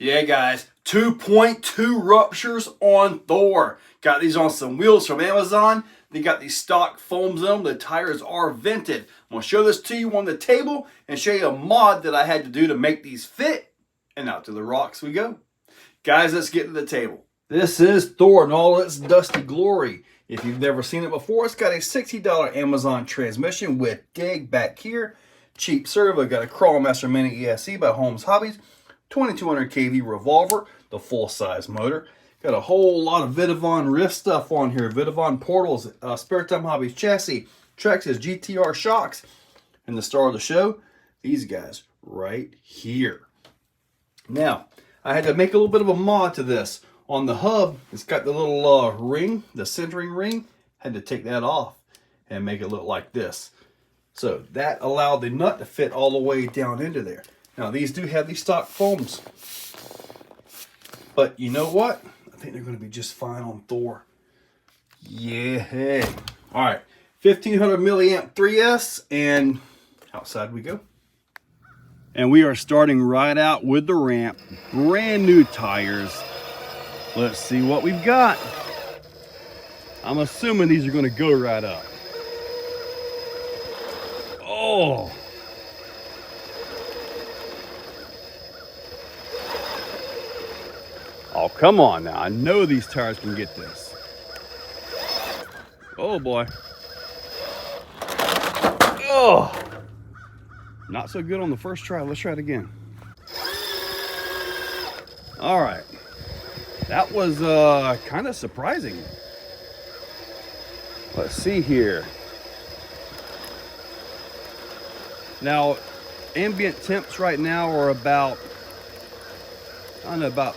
Yeah, guys, 2.2 ruptures on Thor. Got these on some wheels from Amazon. They got these stock foams in them. The tires are vented. I'm going to show this to you on the table and show you a mod that I had to do to make these fit. And out to the rocks we go. Guys, let's get to the table. This is Thor in all its dusty glory. If you've never seen it before, it's got a $60 Amazon transmission with dig back here. Cheap servo. Got a Crawlmaster Mini ESC by Holmes Hobbies. 2200 kV Revolver, the full-size motor. Got a whole lot of Vidavon Rift stuff on here. Vidavon portals, Spare Time Hobbies chassis, Trex's GTR shocks, and the star of the show, these guys right here. Now, I had to make a little bit of a mod to this. On the hub, it's got the little ring, the centering ring. Had to take that off and make it look like this. So that allowed the nut to fit all the way down into there. Now, these do have these stock foams. But you know what? I think they're going to be just fine on Thor. Yeah. All right. 1500 milliamp 3S, and outside we go. And we are starting right out with the ramp. Brand new tires. Let's see what we've got. I'm assuming these are going to go right up. Oh. Oh, come on now. I know these tires can get this. Oh, boy. Oh. Not so good on the first try. Let's try it again. All right. That was kind of surprising. Let's see here. Now, ambient temps right now are about, I don't know, about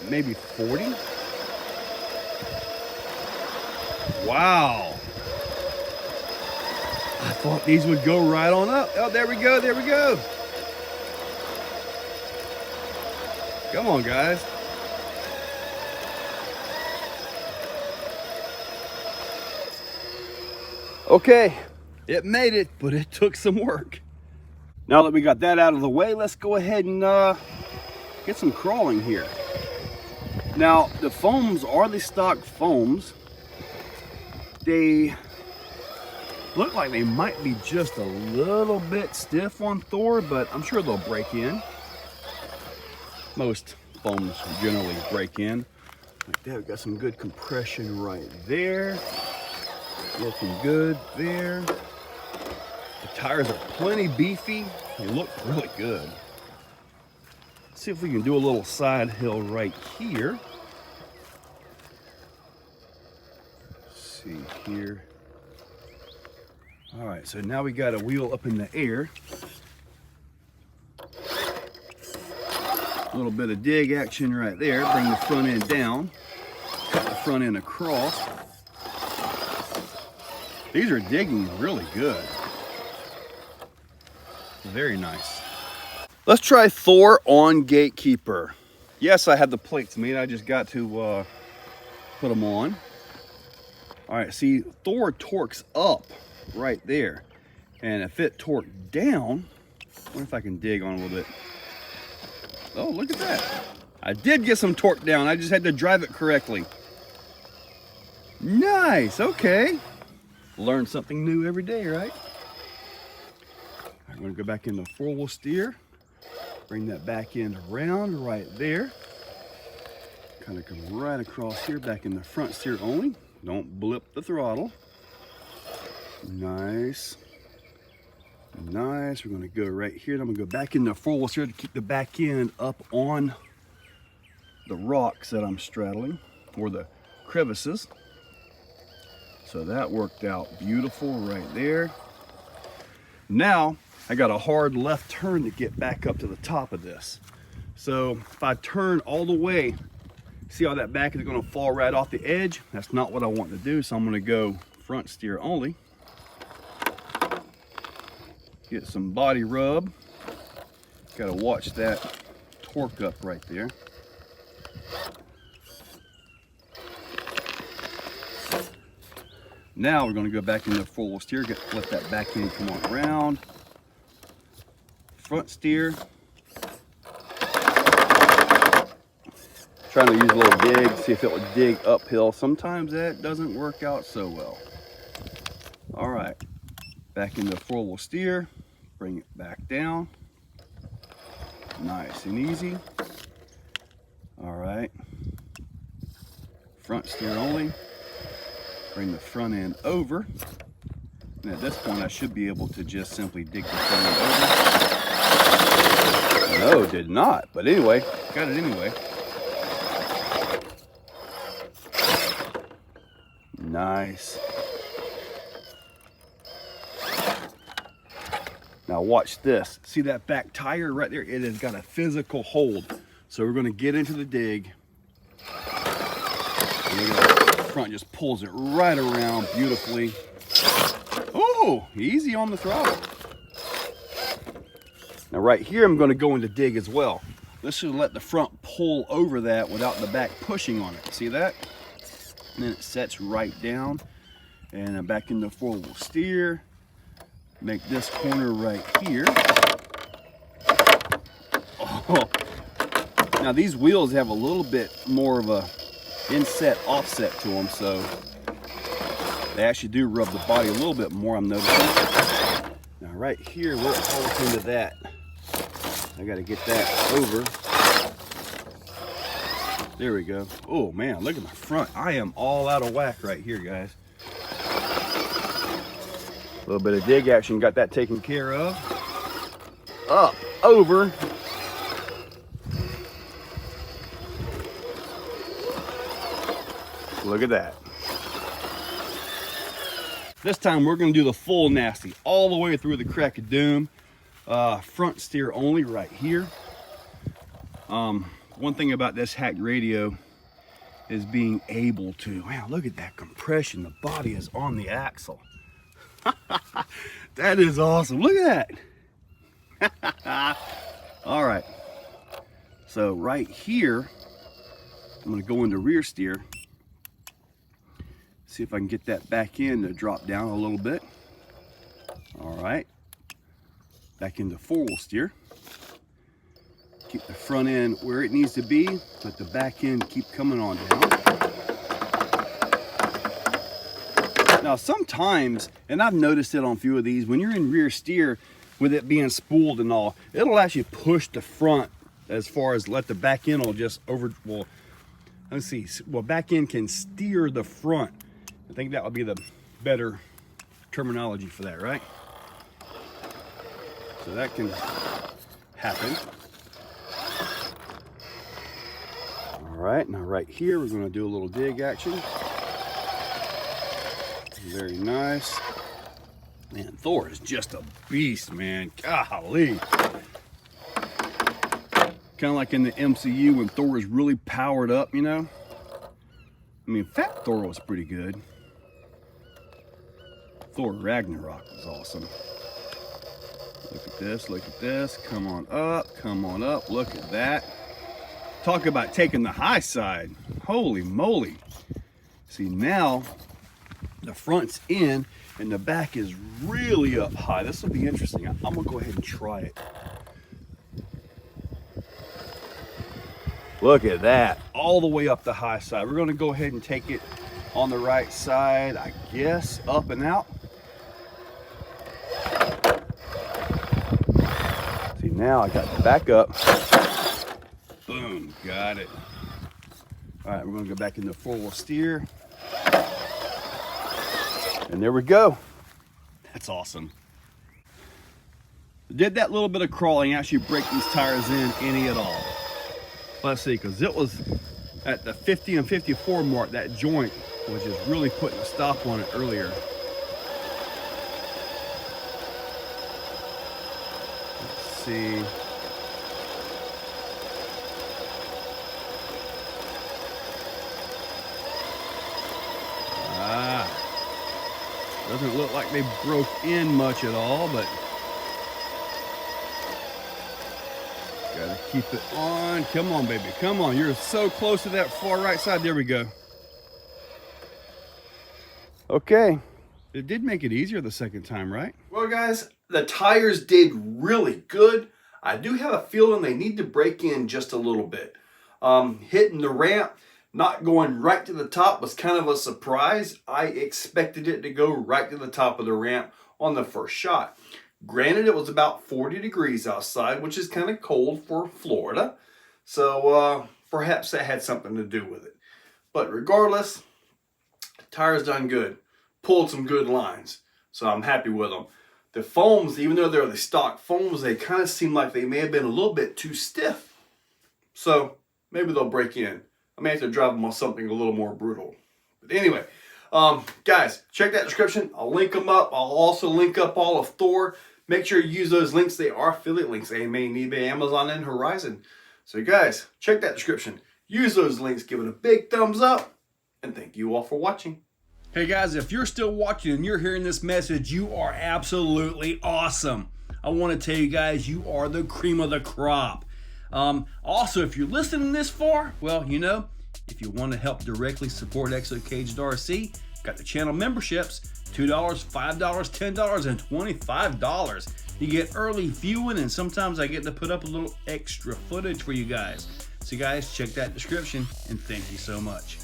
maybe 40. Wow. I thought these would go right on up. Oh, there we go, there we go. Come on, guys. Okay, it made it, but it took some work. Now that we got that out of the way, let's go ahead and get some crawling here. Now, the foams are the stock foams. They look like they might be just a little bit stiff on Thor, but I'm sure they'll break in. Most foams generally break in. Like that, we've got some good compression right there. Looking good there. The tires are plenty beefy. They look really good. Let's see if we can do a little side hill right here. Let's see here. All right, so now we got a wheel up in the air. A little bit of dig action right there. Bring the front end down. Cut the front end across. These are digging really good. Very nice. Let's try Thor on Gatekeeper. Yes, I have the plates made. I just got to put them on. All right, see, Thor torques up right there. And if it torqued down, I wonder if I can dig on a little bit. Oh, look at that. I did get some torque down. I just had to drive it correctly. Nice, okay. Learn something new every day, right? I'm gonna go back into 4-wheel steer. Bring that back end around right there. Kind of come right across here, back in the front steer only. Don't blip the throttle. Nice. Nice. We're gonna go right here. I'm gonna go back into 4-wheel steer to keep the back end up on the rocks that I'm straddling, or the crevices. So that worked out beautiful right there. Now, I got a hard left turn to get back up to the top of this. So if I turn all the way, see how that back is gonna fall right off the edge? That's not what I want to do, so I'm gonna go front steer only. Get some body rub. Gotta watch that torque up right there. Now we're going to go back into 4-wheel steer, let that back end come on around. Front steer. Trying to use a little dig, see if it would dig uphill. Sometimes that doesn't work out so well. All right, back into 4-wheel steer, bring it back down. Nice and easy. All right, front steer only. Bring the front end over. And at this point, I should be able to just simply dig the front end over. No, did not. But anyway, got it anyway. Nice. Now watch this. See that back tire right there? It has got a physical hold. So we're going to get into the dig. And look at that. The front just pulls it right around beautifully. Oh, easy on the throttle. Now right here, I'm going to go into dig as well. This should let the front pull over that without the back pushing on it. See that? And then it sets right down. And I'm back into 4-wheel steer. Make this corner right here. Oh. Now these wheels have a little bit more of a inset offset to them, so they actually do rub the body a little bit more, I'm noticing. Now right here, we're all into that. I got to get that over. There we go. Oh man, look at my front. I am all out of whack right here, guys. A little bit of dig action, got that taken care of. Up, over. Look at that. This time we're going to do the full nasty, all the way through the crack of doom. Front steer only right here. One thing about this hacked radio is being able to, wow, look at that compression. The body is on the axle. That is awesome. Look at that. All right. So right here, I'm going to go into rear steer. See if I can get that back in to drop down a little bit. All right. Back into 4-wheel steer. Keep the front end where it needs to be, let the back end keep coming on down. Now sometimes, and I've noticed it on a few of these, when you're in rear steer, with it being spooled and all, it'll actually push the front as far as let the back end will just over, well, let's see, well, back end can steer the front. I think that would be the better terminology for that, right? So that can happen. All right, now right here, we're gonna do a little dig action. Very nice. Man, Thor is just a beast, man. Golly. Kind of like in the MCU when Thor is really powered up, you know? I mean, Fat Thor was pretty good. Thor Ragnarok was awesome. Look at this, look at this. Come on up, look at that. Talk about taking the high side. Holy moly. See, now the front's in and the back is really up high. This will be interesting. I'm gonna go ahead and try it. Look at that, all the way up the high side. We're gonna go ahead and take it on the right side, I guess, up and out. See, now I got the back up. Boom, got it. All right, we're gonna go back into 4-wheel steer. And there we go. That's awesome. Did that little bit of crawling actually break these tires in any at all? Let's see, because it was at the 50 and 54 mark, that joint was just really putting a stop on it earlier. Let's see. Doesn't look like they broke in much at all, but gotta keep it on. Come on, baby, come on. You're so close to that far right side. There we go. Okay, it did make it easier the second time, right? Well, guys, the tires did really good. I do have a feeling they need to break in just a little bit. Hitting the ramp, not going right to the top was kind of a surprise. I expected it to go right to the top of the ramp on the first shot. Granted, it was about 40 degrees outside, which is kind of cold for Florida. So perhaps that had something to do with it. But regardless, the tire's done good. Pulled some good lines. So I'm happy with them. The foams, even though they're the stock foams, they kind of seem like they may have been a little bit too stiff. So maybe they'll break in. I may have to drive them on something a little more brutal. But anyway, guys, check that description. I'll link them up. I'll also link up all of Thor. Make sure you use those links. They are affiliate links. AMA, eBay, Amazon, and Horizon. So guys, check that description. Use those links. Give it a big thumbs up. And thank you all for watching. Hey guys, if you're still watching and you're hearing this message, you are absolutely awesome. I want to tell you guys, you are the cream of the crop. Also, if you're listening this far, well, you know, if you want to help directly support Exocaged RC, got the channel memberships, $2, $5, $10, and $25. You get early viewing, and sometimes I get to put up a little extra footage for you guys. So guys, check that description, and thank you so much.